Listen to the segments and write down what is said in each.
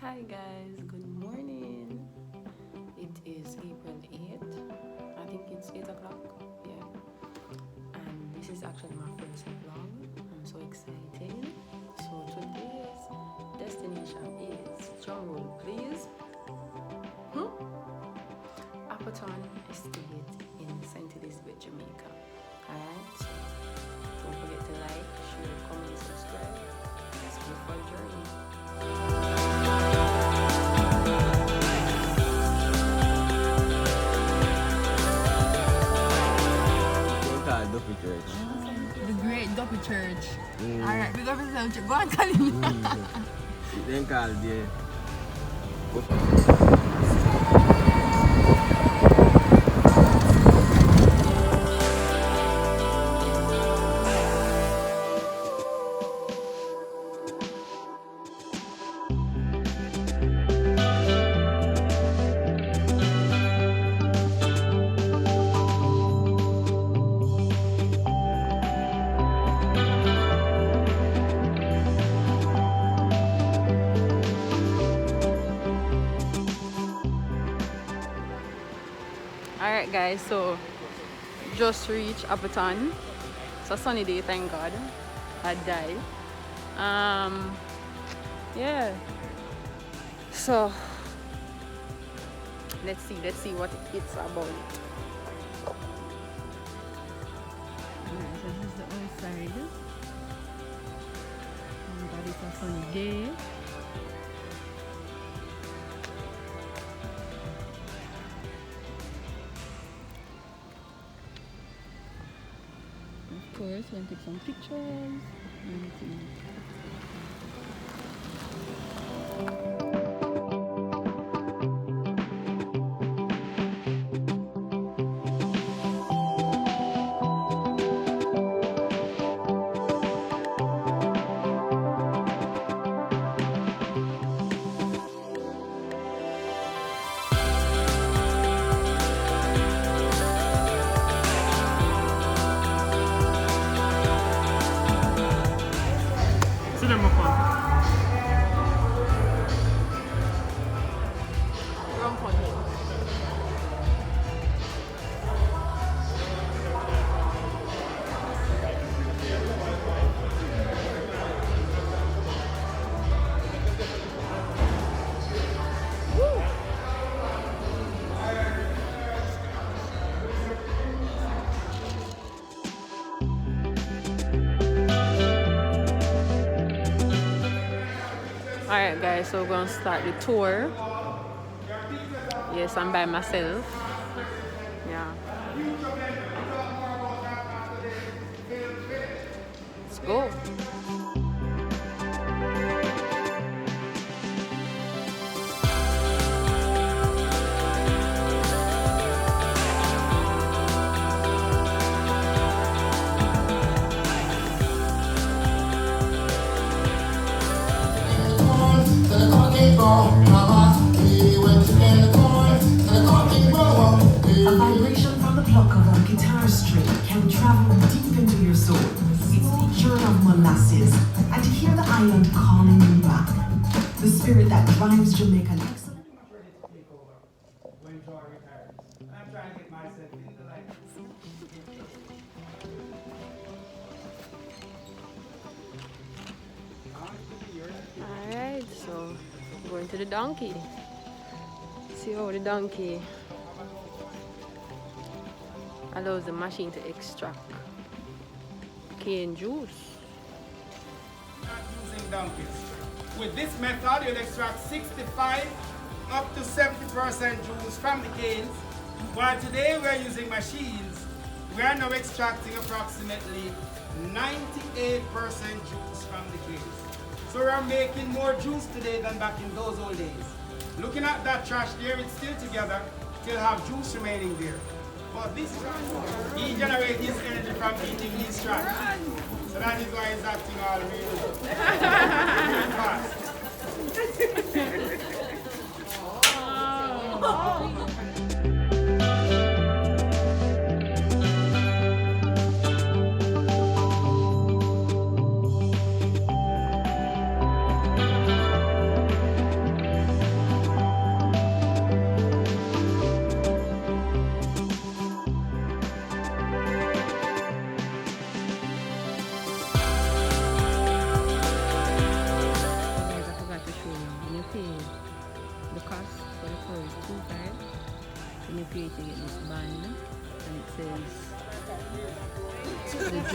Hi guys, good morning. It is April 8th. I think it's 8 o'clock. Yeah. And this is actually my first vlog. I'm so excited. So today's destination is, drumroll please, Appleton Estate in St. Elizabeth, Jamaica. Alright? Don't forget to like, share, comment, subscribe. Let's go for a journey. Duppy Church. The Great Duppy Church. Alright, big up yourself. Go and call him. Then called there. Alright guys, so just reached Appleton. It's a sunny day, thank God. I died. Yeah. So let's see what it's about. Alright, so this is the outside. And God, it's a sunny day. Of course, we'll take some pictures. Everything. Rum punch. Alright guys, so we're gonna start the tour. Yes, I'm by myself. Yeah. Let's go. A vibration from the pluck of a guitar string can travel deep into your soul. It's the cure of molasses, and to hear the island calling you back. The spirit that drives Jamaican excellence. When Joy retires. I'm trying to get myself into life. Alright, so going to the donkey. See how the donkey allows the machine to extract cane juice. Not using donkeys. With this method, you'll extract 65 up to 70% juice from the canes. While today we're using machines, we are now extracting approximately 98% juice from the canes. So we're making more juice today than back in those old days. Looking at that trash there, it's still together, still have juice remaining there. But this trash, he generates his energy from eating his trash. So that is why he's acting all really fast.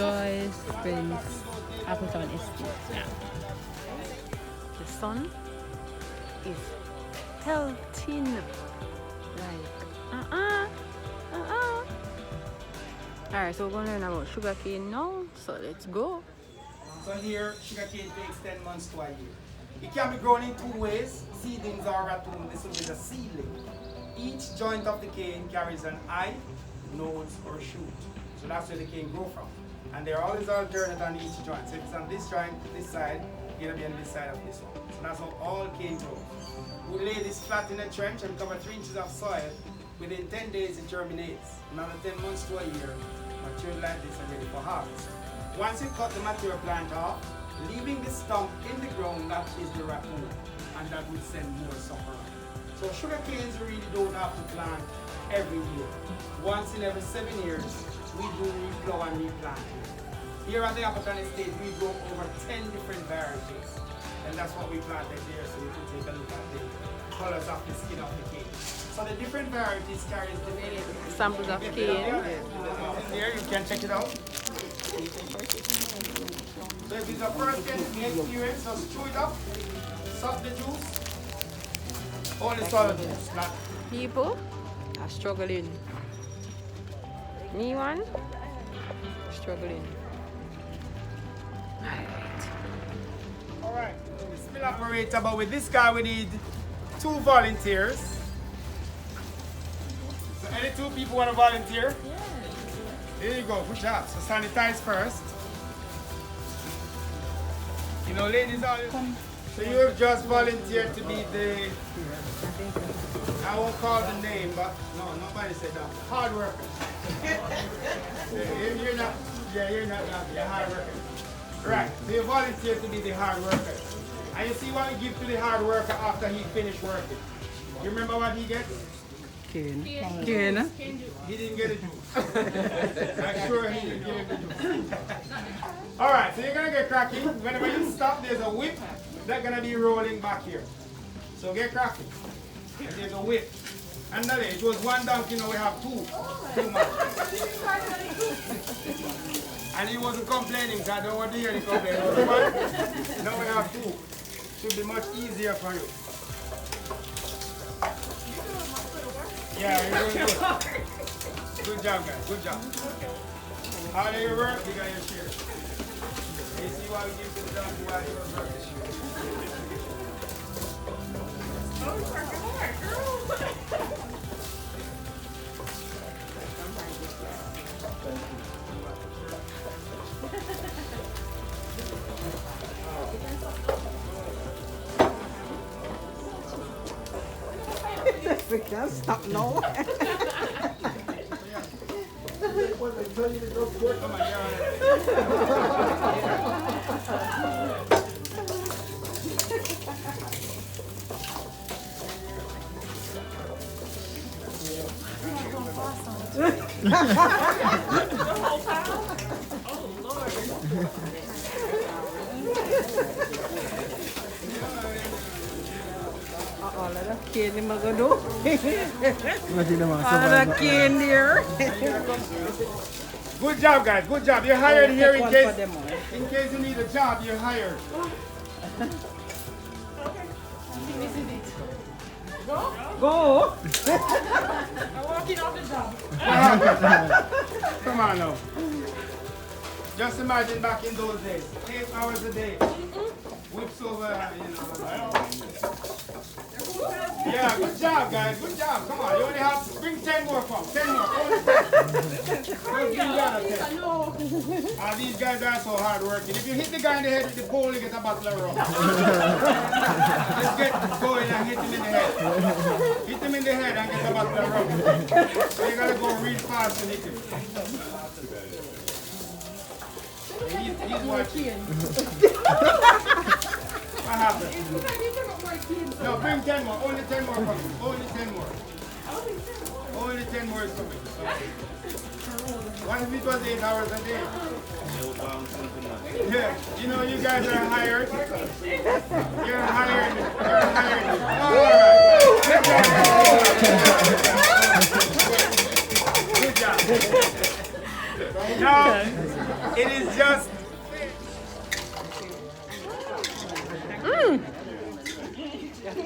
Joyce Prince Appleton Estate. Yeah. The sun is pelting. Like, Alright, so we're going to learn about sugarcane now. So let's go. So here, sugarcane takes 10 months to a year. It can be grown in two ways, seedlings or ratoon. This will be the seedling. Each joint of the cane carries an eye, nose, or shoot. So that's where the cane grows from. And they're always alternate on each joint. So if it's on this joint, this side, it'll be on this side of this one. So that's how all cane grows. We lay this flat in a trench and cover 3 inches of soil. Within 10 days, it germinates. Another 10 months to a year, mature like this and ready for harvest. Once you cut the mature plant off, leaving the stump in the ground, that is the ratoon, and that will send more sucker. So sugar canes really don't have to plant every year. Once in every 7 years, we do replow and replant. Here at the Appleton Estate, we grow over 10 different varieties, and that's what we planted there, so you can take a look at the colors of the skin of the cane. So the different varieties carry different Samples of cane. Here, you can check it out. So if it's a first experience, just chew it up, suck the juice, only solid juice, not People are struggling. Me one, struggling. Alright, spill operator, but with this guy we need 2 volunteers. So any 2 people want to volunteer? Yeah. There you go, good job. So sanitize first. You know, ladies, so you have just volunteered to be the, I won't call the name, but no, nobody said that. Hard worker. You're not you're hard worker. Right, so you volunteered to be the hard worker. And you see what we give to the hard worker after he finished working. You remember what he gets? Cane. He didn't get a juice. I'm sure he didn't give him the juice. Alright, so you're gonna get cracking. Whenever you stop, there's a whip that's gonna be rolling back here. So get cracking. And there's a whip. And now it was 1 donkey, now we have 2. 2 more. And he wasn't complaining, so I don't want to hear any complaining. Now we have 2. Should be much easier for you. Yeah, you're doing good. Good job, guys. Good job. How do you work? You got your share. You see why we give to the donkey while you work this year. Oh, it's working hard, girl. We can't stop now. All of the cane in Magado. All of the cane there. Good job, guys. Good job. You're hired here in case you need a job. You're hired. Go. I'm walking off the job. Come on now. Just imagine back in those days, 8 hours a day. Whips over, you know. Yeah, good job, guys. Good job. Come on. You only have to bring 10 more from. 10 more. Only 10. Don't give me 10. These guys are so hard working. If you hit the guy in the head with the pole, you get a bottle of rum. Let's get going and hit him in the head. Hit him in the head and get a bottle of rum. So you gotta go real fast and hit him. He's watching. What happened? No, bring 10 more. Only 10 more coming. Only 10 more. Only 10 more is coming. What if it was 8 hours a day? Yeah, you know you guys are hired. You're hired. You're hired. All right. Good job. Now, it Very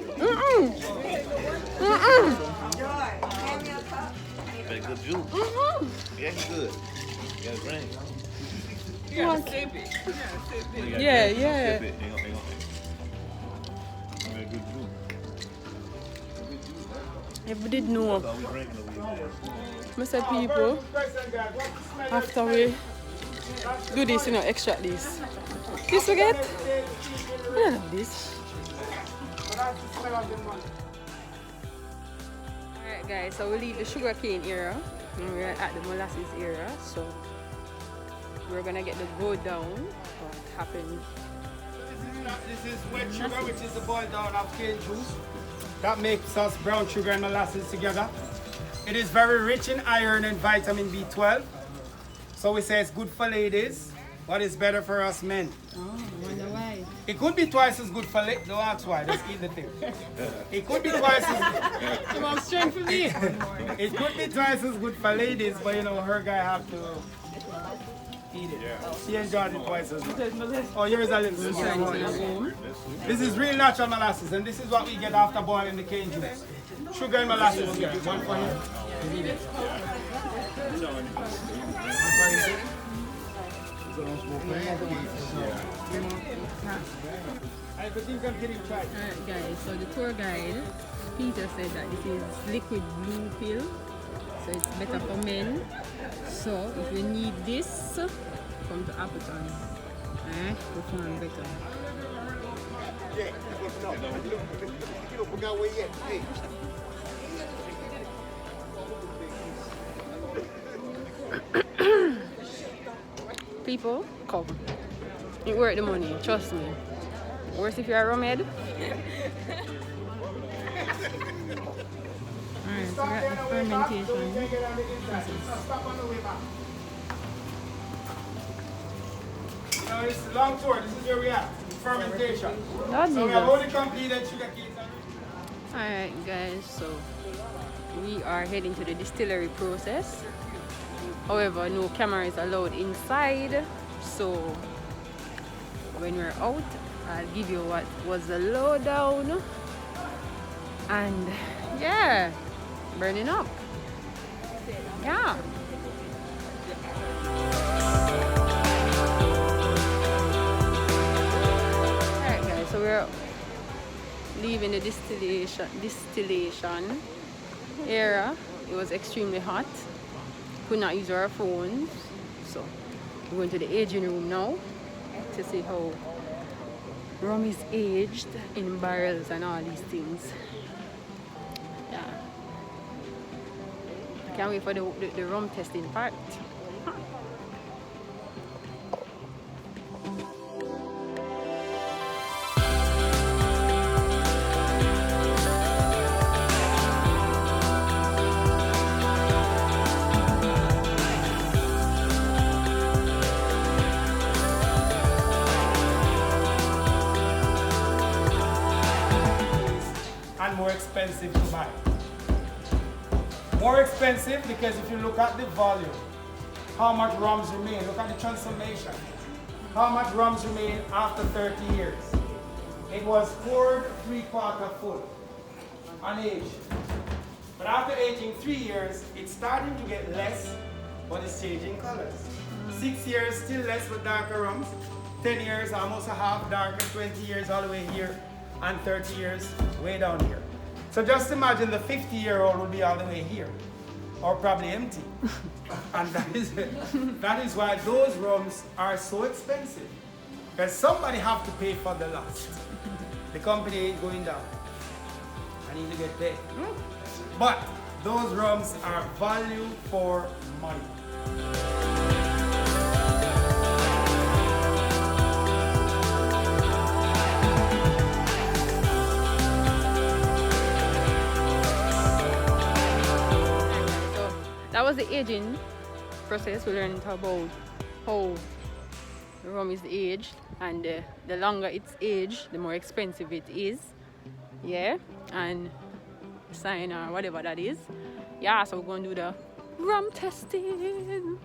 good juice. Yeah, he's good. Yeah, it's green. You gotta sip it. Yeah, Yeah. Sip it. Hang on. Very good juice. If we did know, So we drinking the weed. Mr. People, after we do this, extract this. This we get? Yeah, this. Alright guys, so we leave the sugarcane era and we're at the molasses era, so we're gonna get the go down what happened. This is wet sugar, which is the boiled down of cane juice. That makes us brown sugar and molasses together. It is very rich in iron and vitamin B12. So we say it's good for ladies, but it's better for us men. Oh, I wonder why. It could be twice as good for ladies. Don't ask why, just eat the thing. It could be twice as good. Come on, strength for me. It could be twice as good for ladies, but her guy have to eat it. She enjoyed it twice as much. Oh, yours a little small. This is real natural molasses, and this is what we get after boiling the cane juice. Sugar and molasses here. One for him. Everything can get in charge. Alright guys, so the tour guide, Peter said that this is liquid blue pill. So it's better for men. So if you need this, come to Appleton. Perform better. People, come. It worth the money, trust me. Worse if you're a rum head. Alright, so we're at the fermentation process. It's a long tour. This is where we are. Fermentation. Lord So we have Jesus. already completed sugar canes. Alright guys, so we are heading to the distillery process. However, no camera is allowed inside, so when we're out, I'll give you what was the lowdown. And yeah, burning up. Yeah. Alright guys, so we're leaving the distillation area. It was extremely hot. Could not use our phones. So we're going to the aging room now to see how rum is aged in barrels and all these things. Yeah. Can't wait for the rum testing part. And more expensive to buy. More expensive because if you look at the volume, how much rums remain, look at the transformation. How much rums remain after 30 years. It was poured 3/4 full, unaged. But after aging 3 years, it's starting to get less, but it's changing colors. 6 years, still less but darker rums. 10 years, almost a half darker, 20 years all the way here, and 30 years way down here. So just imagine the 50-year-old will be all the way here, or probably empty. And that is why those rums are so expensive. Because somebody have to pay for the loss. The company ain't going down. I need to get paid. But those rums are value for money. That was the aging process. We learned about how rum is aged, and the longer it's aged, the more expensive it is. Yeah, and sign or whatever that is. Yeah, so we're going to do the rum testing.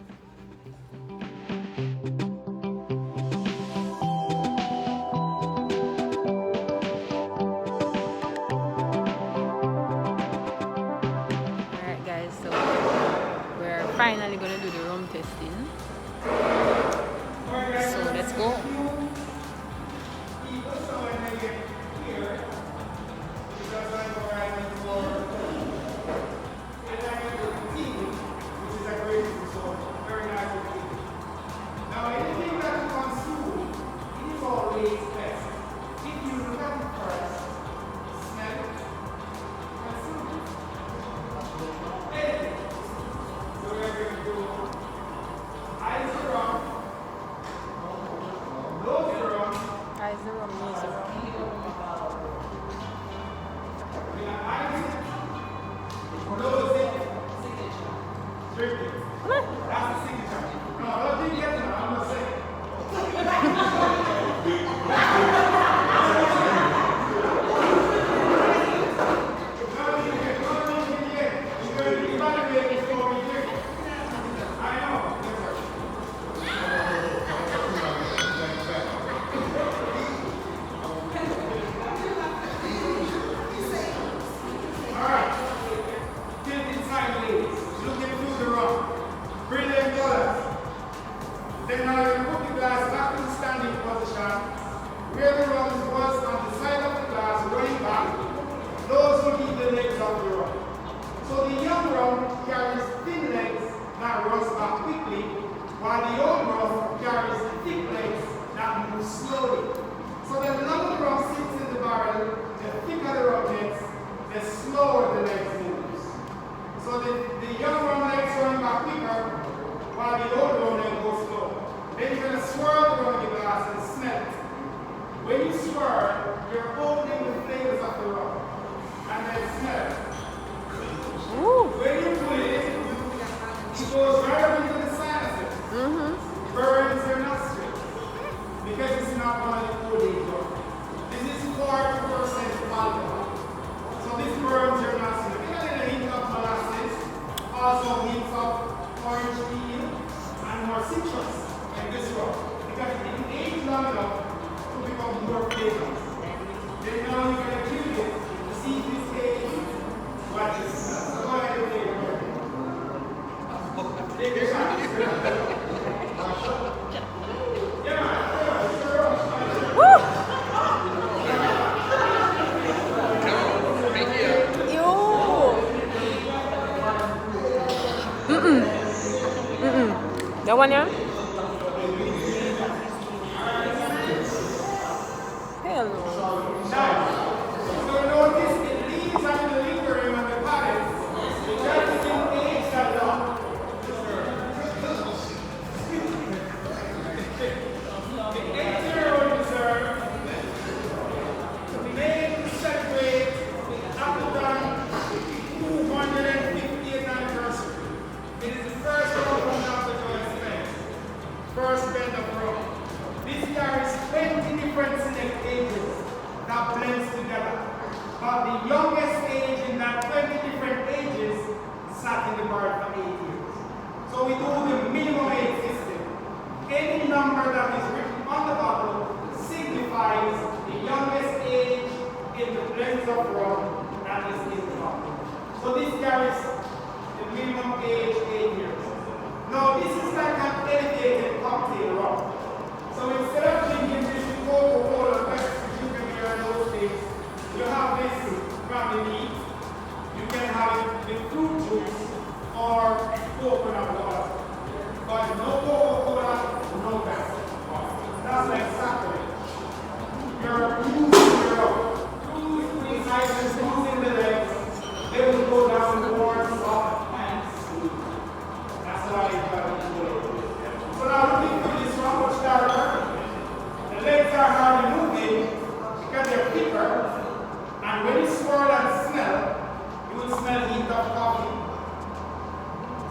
one, yeah? Hello. So notice the leaves and the lingering on the pallets, because it didn't age that long. The 8-year-old reserve made to celebrate the Appleton 250th anniversary. It is the first rum from Dr. Joyce Spence. First blend of rum. This carries 20 different select ages that blends together. But the youngest age in that 20 different ages sat in the barrel for 8 years. So we do the minimum age system. Any number that is written on the bottle signifies the youngest age in the blends of rum that is in the bottle. So this carries the minimum age 8 years. Now this is like an elevated cocktail rum. So instead of drinking this Coca-Cola, Pepsi, sugar beer, and those things, you have this from the meat. You can have it with fruit juice or coconut water. But no Coca-Cola, no Pepsi. That's like sacrilege. You're using your these items, using the legs, they will go down more soft and smooth. That's why you got to do it. So now looking for this one, much darker. The legs are hardly moving because they're thicker. And when you swirl and smell, you will smell heat of coffee,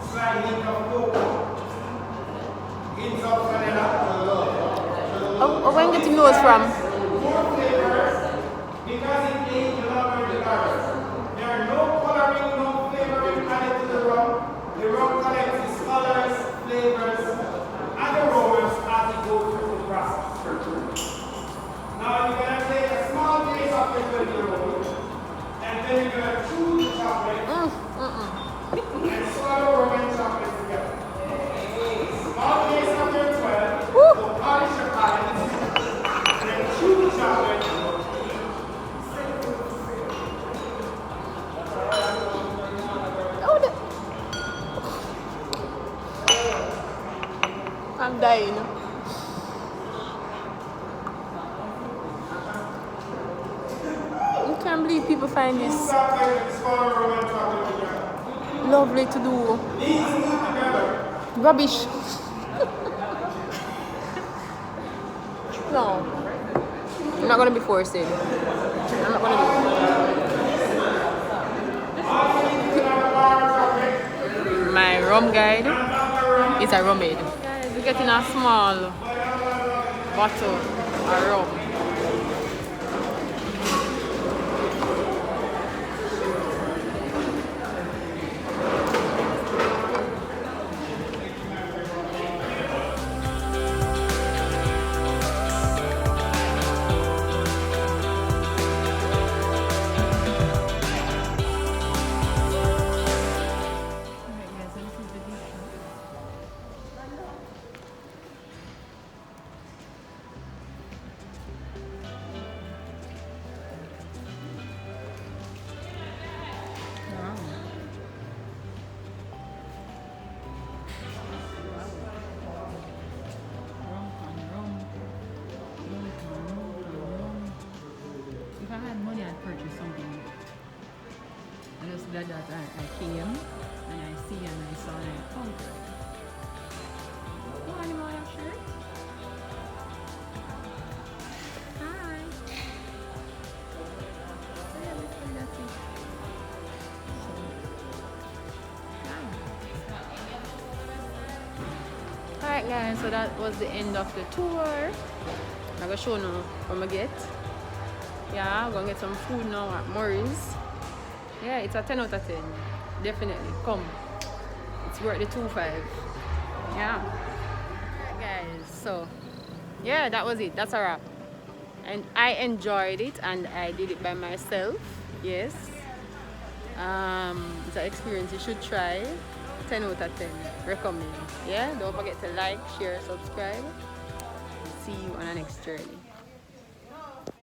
slight heat of cocoa, hints of vanilla. Oh, where are you getting those from? More flavors because it aged longer in the barrels. There are no coloring, no flavoring added to the rum. The rum collects its colors, flavors, and aromas as it goes through the process. Now you're going to take a small piece of your 12-year-old and then you're going to chew the chocolate and swallow rum and chocolate together. Small piece of your 12, so polish your palate and then chew the chocolate. I'm dying. I can't believe people find this lovely to do. Rubbish. No. I'm not going to be forced in. I'm not going to do it. My rum guide is a rum aid. Guys, we're getting a small bottle of rum. If I had money, I'd purchase something. I just that I came and I see and I saw and I conquered. Oh, anyone have shirt? Hi. Yeah, that's it. Alright guys, so that was the end of the tour. I'm gonna show you what I get. Yeah, I'm gonna get some food now at Murray's. Yeah, it's a 10 out of 10. Definitely, come. It's worth the 2.5. Yeah. Alright guys, so yeah, that was it. That's a wrap. And I enjoyed it and I did it by myself. Yes. It's an experience you should try. 10 out of 10. Recommend. Yeah, don't forget to like, share, subscribe. See you on the next journey.